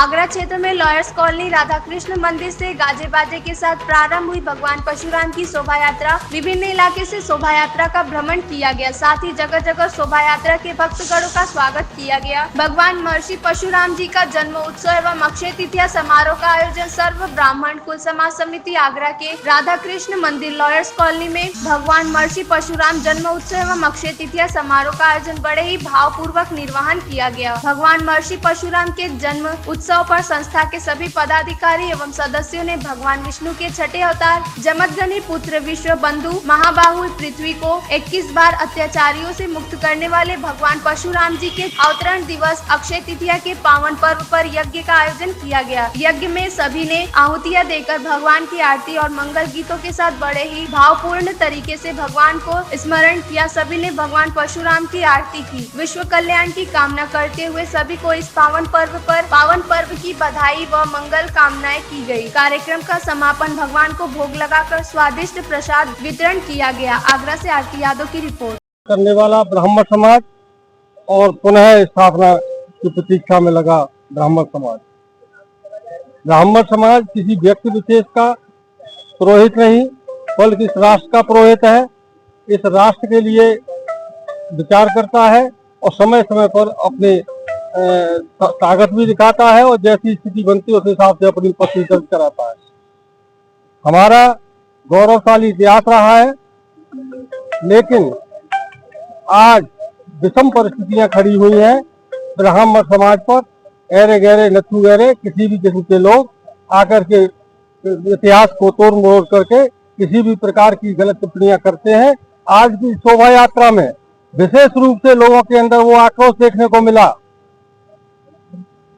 आगरा क्षेत्र में lawyers colony Radha Krishna मंदिर से गाजे बाजे के साथ प्रारंभ हुई भगवान परशुराम की शोभा यात्रा। विभिन्न इलाके से शोभा यात्रा का भ्रमण किया गया, साथ ही जगह जगह शोभा यात्रा के भक्तगणों का स्वागत किया गया। भगवान महर्षि परशुराम जी का जन्म उत्सव एवं अक्षय तृतीया समारोह का आयोजन सर्व ब्राह्मण कुल समाज समिति आगरा के राधा कृष्ण मंदिर लॉयर्स कॉलोनी में भगवान महर्षि परशुराम जन्म उत्सव एवं अक्षय तृतीया समारोह का आयोजन बड़े ही भावपूर्वक निर्वहन किया गया। भगवान महर्षि परशुराम के जन्म उत्सव पर संस्था के सभी पदाधिकारी एवं सदस्यों ने भगवान विष्णु के छठे अवतार जमदग्नि पुत्र विश्व बंधु महाबाहु पृथ्वी को 21 बार अत्याचारियों से मुक्त करने वाले भगवान परशुराम जी के अवतरण दिवस अक्षय तृतीया के पावन पर्व पर यज्ञ का आयोजन किया गया। यज्ञ में सभी ने आहुतियां देकर भगवान की आरती और मंगल गीतों के साथ बड़े ही भावपूर्ण तरीके से भगवान को स्मरण किया। सभी ने भगवान परशुराम की आरती की, विश्व कल्याण की कामना करते हुए सभी को इस पावन पर्व की बधाई व मंगल कामनाएं की गई। कार्यक्रम का समापन भगवान को भोग लगाकर स्वादिष्ट प्रसाद वितरण किया गया। आगरा से आरती यादव की रिपोर्ट। करने वाला ब्राह्मण समाज और पुनः स्थापना की प्रतीक्षा में लगा ब्राह्मण समाज। ब्राह्मण समाज किसी व्यक्ति विशेष का पुरोहित नहीं, बल्कि इस राष्ट्र का पुरोहित है। इस राष्ट्र के लिए विचार करता है और समय समय पर अपने ताकत भी दिखाता है और जैसी स्थिति बनती है उस हिसाब से अपनी उपस्थिति दर्ज कराता है। हमारा गौरवशाली इतिहास रहा है, लेकिन आज विषम परिस्थितियां खड़ी हुई हैं। ब्राह्मण समाज पर ऐरे गहरे नथु गहरे किसी भी किस्म के लोग आकर के इतिहास को तोड़ मरोड़ करके किसी भी प्रकार की गलत टिप्पणियां करते हैं। आज की शोभा यात्रा में विशेष रूप से लोगों के अंदर वो आक्रोश देखने को मिला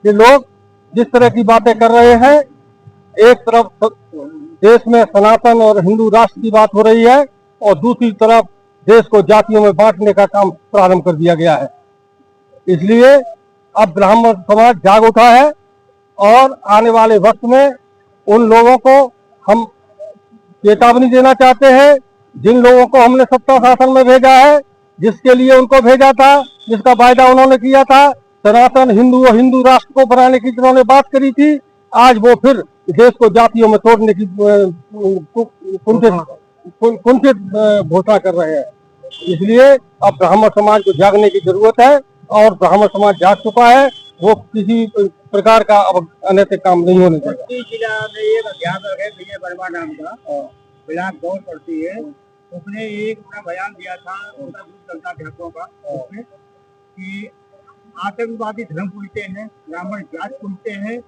कि लोग जिस तरह की बातें कर रहे हैं, एक तरफ देश में सनातन और हिंदू राष्ट्र की बात हो रही है और दूसरी तरफ देश को जातियों में बांटने का काम प्रारंभ कर दिया गया है। इसलिए अब ब्राह्मण समाज जाग उठा है और आने वाले वक्त में उन लोगों को हम चेतावनी देना चाहते हैं, जिन लोगों को हमने सत्ता शासन में भेजा है, जिसके लिए उनको भेजा था, जिसका वायदा उन्होंने किया था, सनातन हिंदू और हिंदू राष्ट्र को बनाने की जिन्होंने बात करी थी, आज वो फिर देश को जातियों में तोड़ने की कुंठित घोषणा कर रहे हैं। इसलिए अब ब्राह्मण समाज को जागने की जरूरत है और ब्राह्मण समाज जाग चुका है। वो किसी प्रकार का अब अनैतिक काम नहीं होने देगा। जिला में एक अध्यापक है विजय वर्मा नाम का, ब्लॉक गौर पड़ती है, उसने एक अपना बयान दिया था अध्यापकों का, उसमें कि आतंकवादी धर्म पूछते हैं, ब्राह्मण जात पूछते हैं,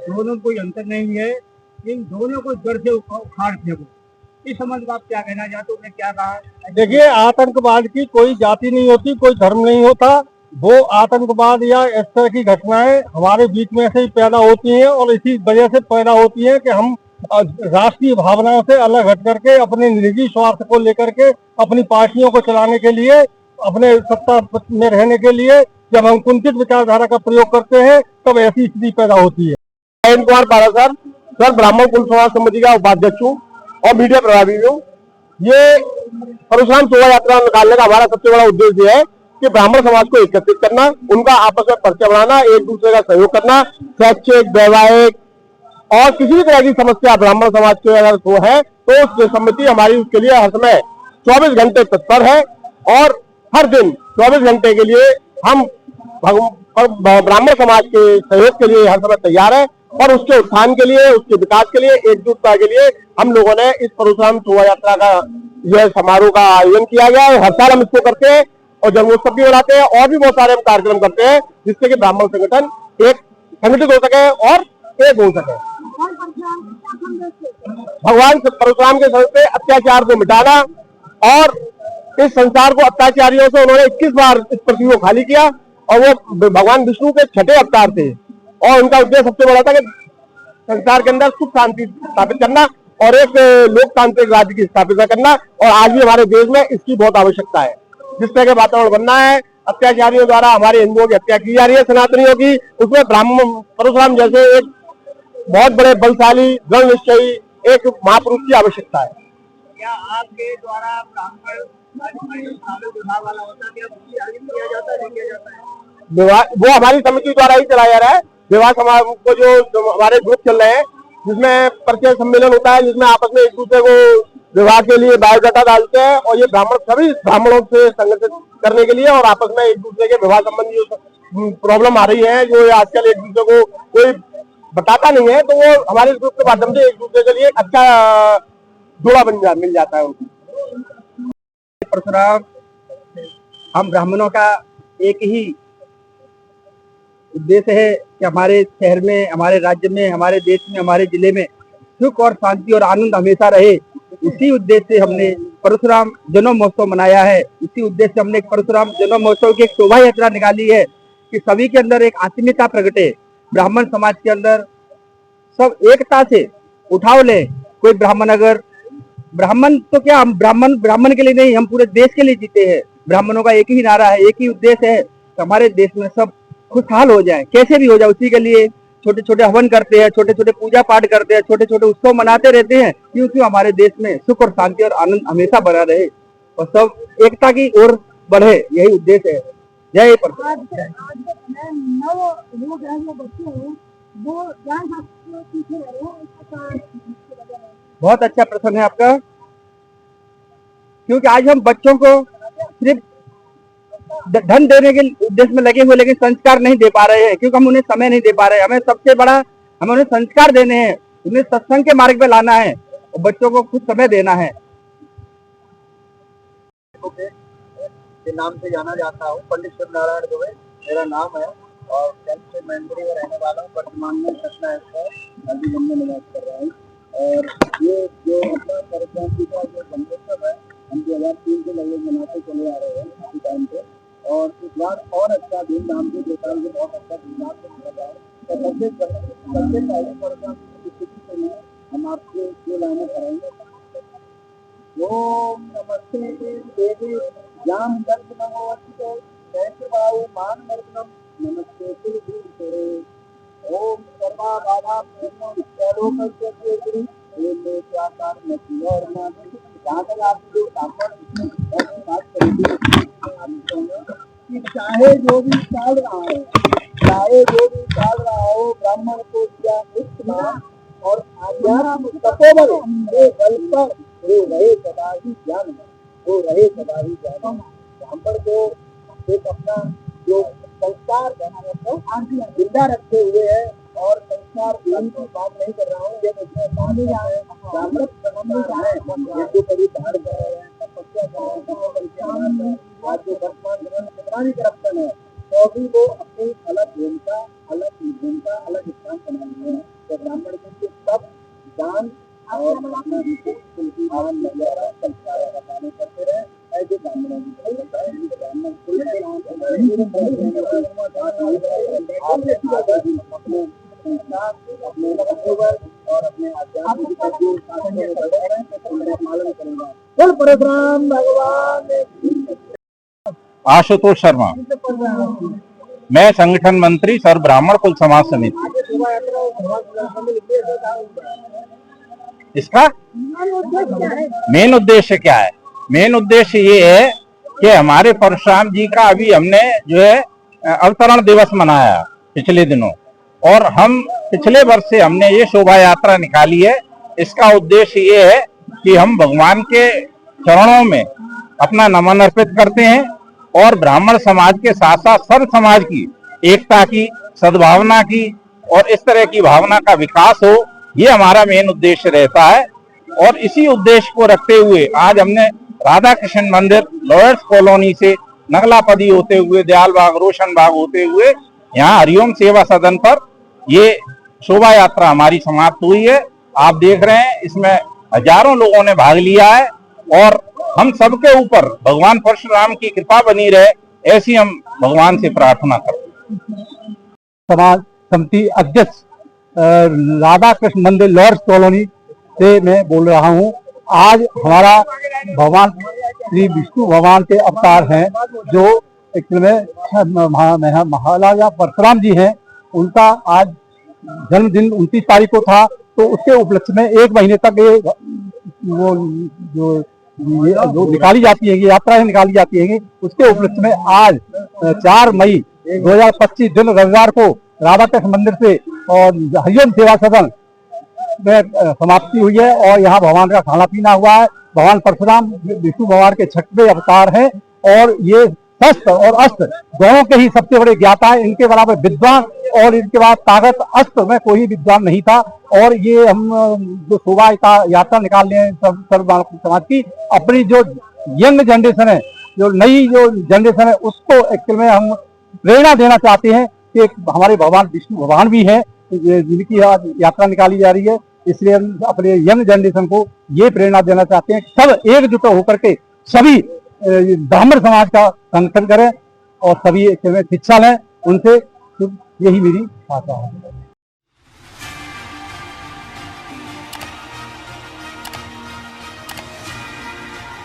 दोनों कोई अंतर नहीं है, इन दोनों को जड़ से उखाड़ फेंको। इस संबंध में आप क्या कहना चाहते हो? उसने क्या कहा? देखिए, आतंकवाद की कोई जाति नहीं होती, कोई धर्म नहीं होता। वो आतंकवाद या इस तरह की घटनाएं हमारे बीच में से ही पैदा होती हैं और इसी वजह से पैदा होती हैं कि हम राष्ट्रीय भावनाओं से अलग हट करके अपने निजी स्वार्थ को लेकर के अपनी पार्टियों को चलाने के लिए, अपने सत्ता में रहने के लिए जब हम कुंठित विचारधारा का प्रयोग करते हैं तब ऐसी स्थिति पैदा होती है। जयंत कुमार पारासर, सर ब्राह्मण कुल समाज समिति का उपाध्यक्ष हूँ और मीडिया प्रभारी हूँ। ये परशुराम शोभा यात्रा निकालने का हमारा सबसे बड़ा उद्देश्य है कि ब्राह्मण समाज को एकत्रित करना, उनका आपस में परिचय बढ़ाना, एक दूसरे का सहयोग करना, शैक्षिक, वैवाहिक और किसी भी तरह की समस्या ब्राह्मण समाज के अगर वो है तो उस समिति हमारी उसके लिए हर समय 24 घंटे तत्पर है और हर दिन 24 घंटे के लिए हम ब्राह्मण समाज के सहयोग के लिए हर समय तैयार है और उसके उत्थान के लिए, उसके विकास के लिए, एकजुटता के लिए हम लोगों ने इस परशुराम शोभा यात्रा का यह समारोह का आयोजन किया गया है। हर साल हम इसको करते हैं और जन्मोत्सव भी मनाते हैं और भी बहुत सारे हम कार्यक्रम करते हैं जिससे कि ब्राह्मण संगठन एक संगठित हो सके और एक हो सके। भगवान परशुराम के से अत्याचार को मिटाना और इस संसार को अत्याचारियों से उन्होंने 21 बार इस पृथ्वी को खाली किया और वो भगवान विष्णु के छठे अवतार थे और उनका उद्देश्य सबसे बड़ा था कि संसार के अंदर सुख शांति स्थापित करना और एक लोकतांत्रिक राज्य की स्थापना करना। और आज भी हमारे देश में इसकी बहुत आवश्यकता है। जिस तरह का वातावरण बनना है, अत्याचारियों द्वारा हमारे हिंदुओं की हत्या की जा रही है, सनातनियों की, उसमें ब्राह्मण परशुराम जैसे एक बहुत बड़े बलशाली दृढ़ निश्चयी एक महापुरुष की आवश्यकता है। क्या आपके द्वारा ब्राह्मण वो हमारी समिति द्वारा ही चलाया जा रहा है। विवाह समारोह को जो हमारे ग्रुप चल रहे हैं, जिसमें परिचय सम्मेलन होता है, जिसमें आपस में एक दूसरे को विवाह के लिए बायोडाटा डालते हैं, और ये ब्राह्मण सभी ब्राह्मणों से संगठित करने के लिए और आपस में एक दूसरे के विवाह संबंधी प्रॉब्लम आ रही है जो आजकल एक दूसरे को कोई बताता नहीं है, तो वो हमारे ग्रुप के माध्यम से एक दूसरे के लिए अच्छा जोड़ा मिल जाता है उनको। परशुराम, हम ब्राह्मणों का एक ही उद्देश्य है कि हमारे शहर में, हमारे राज्य में, हमारे देश में, हमारे जिले में सुख और शांति और आनंद हमेशा रहे। इसी उद्देश्य से हमने परशुराम जन्म महोत्सव मनाया है। इसी उद्देश्य से हमने परशुराम जन्म महोत्सव की एक शोभा यात्रा निकाली है कि सभी के अंदर एक आत्मीयता प्रगटे, ब्राह्मण समाज के अंदर सब एकता से उठाव ले। कोई ब्राह्मण अगर ब्राह्मण तो क्या, हम ब्राह्मण के लिए नहीं, हम पूरे देश के लिए जीते हैं। ब्राह्मणों का एक ही नारा है, एक ही उद्देश्य है कि हमारे देश में सब खुशहाल हो जाए, कैसे भी हो जाए। उसी के लिए छोटे छोटे हवन करते हैं, छोटे छोटे पूजा पाठ करते हैं, छोटे छोटे उत्सव मनाते रहते हैं, क्योंकि हमारे देश में सुख और शांति और आनंद हमेशा बना रहे और सब एकता की ओर बढ़े, यही उद्देश्य है। जय परशुराम। बहुत अच्छा प्रश्न है आपका, क्योंकि आज हम बच्चों को सिर्फ धन देने के उद्देश्य में लगे हुए, लेकिन संस्कार नहीं दे पा रहे हैं, क्योंकि हम उन्हें समय नहीं दे पा रहे हैं। हमें सबसे बड़ा, हमें उन्हें संस्कार देने हैं, उन्हें सत्संग के मार्ग पे लाना है और बच्चों को कुछ समय देना है। के नाम से जाना जाता हूँ, पंडित शिव नारायण दुबे मेरा नाम है और मैनपुरी में रहने वाला हूँ। वर्तमान में सतना अभी में निवास कर रहा हूँ। और ये जो अपना परशुराम जी का जो जन्मोत्सव है, हम 2003 से लगभग मनाते चले आ रहे हैं काफी टाइम से, और इस बार और अच्छा धूमधाम से देता हूँ, बहुत अच्छा धूमधाम से मना रहा है। तो सबसे पहले परशुराम की स्थिति के लिए हम आपको दो लाइनें करेंगे। ओम नमस्ते देवी ज्ञान दर्श नमो अच्युते जैसे बाहु मान मर्दनम नमस्ते कुलगुरु ओम सर्वा बाधा प्रेमो विद्यालोकस्य देवी ओम में आकार नति और मान जहाँ तक आप जो तापन बात करेंगे कि चाहे जो भी चल रहा है, चाहे जो भी चल रहा हो, ब्राह्मण को दिया इस्तेमाल और आध्यात्म तपोबल वो बल पर वो रहे सदा ही ज्ञान, वो रहे सदा ही ज्ञान। ब्राह्मण को एक अपना जो संस्कार जिंदा रखे हुए है, और संस्कार की बात नहीं कर रहा हूँ, ये ब्राह्मण संस्कार है जो कभी धार कर रहे हैं, तपस्या कर रहे हैं, आज जो वर्तमान निगरानी करप्शन है, तो भी वो अपनी अलग भूमिका, अलग स्थान बना रहे हैं। तो ब्राह्मण के सब ज्ञान और संस्कार का पालन करते रहे, ऐसे ब्राह्मणों की ब्राह्मण और अपने आध्यात्मिक पालन करेगा। बोल परशुराम भगवान। आशुतोष शर्मा, मैं संगठन मंत्री सर ब्राह्मण कुल समाज समिति। इसका मेन उद्देश्य क्या है? मेन उद्देश्य ये है कि हमारे परशुराम जी का अभी हमने जो है अवतरण दिवस मनाया पिछले दिनों, और हम पिछले वर्ष से हमने ये शोभा यात्रा निकाली है। इसका उद्देश्य ये है कि हम भगवान के चरणों में अपना नमन अर्पित करते हैं और ब्राह्मण समाज के साथ साथ सर्व समाज की एकता की, सद्भावना की और इस तरह की भावना का विकास हो, ये हमारा मेन उद्देश्य रहता है। और इसी उद्देश्य को रखते हुए आज हमने राधा कृष्ण मंदिर लॉयर्स कॉलोनी से नगलापदी होते हुए दयाल बाग, रोशन बाग होते हुए यहाँ हरिओम सेवा सदन पर ये शोभा यात्रा हमारी समाप्त हुई है। आप देख रहे हैं इसमें हजारों लोगों ने भाग लिया है और हम सबके ऊपर भगवान परशुराम की कृपा बनी रहे, ऐसी हम भगवान से प्रार्थना करते हैं। समाज समिति अध्यक्ष राधा कृष्ण मंदिर लॉयर्स कॉलोनी से मैं बोल रहा हूँ। आज हमारा भगवान श्री विष्णु भगवान के अवतार हैं, जो महाराजा परशुराम जी हैं, उनका आज जन्मदिन 29 तारीख को था। तो उसके उपलक्ष्य में एक महीने तक ये जो निकाली जाती है, यात्राएं निकाली जाती है, उसके उपलक्ष्य में आज 4 मई 2025 दिन रविवार को राधा कृष्ण मंदिर से और हरिओम सेवा सदन में समाप्ति हुई है और यहाँ भगवान का खाना पीना हुआ है। भगवान परशुराम विष्णु भगवान के 6वें अवतार हैं और ये शस्त्र और अस्त्र दोनों के ही सबसे बड़े ज्ञाता है। इनके बराबर विद्वान और इनके बाद ताकत अस्त्र में कोई विद्वान नहीं था। और ये हम जो शोभा यात्रा निकाल रहे हैं सर्व समाज की, अपनी जो यंग जनरेशन है, जो नई जो जनरेशन है, उसको एक्चुअल में हम प्रेरणा देना चाहते हैं कि हमारे भगवान विष्णु भगवान भी है जिनकी यात्रा निकाली जा रही है। इसलिए हम अपने यंग जनरेशन को ये प्रेरणा देना चाहते हैं कि सब एकजुट होकर के सभी ब्राह्मण समाज का संगठन करें और सभी शिक्षा लें उनसे। यही मेरी आशा है।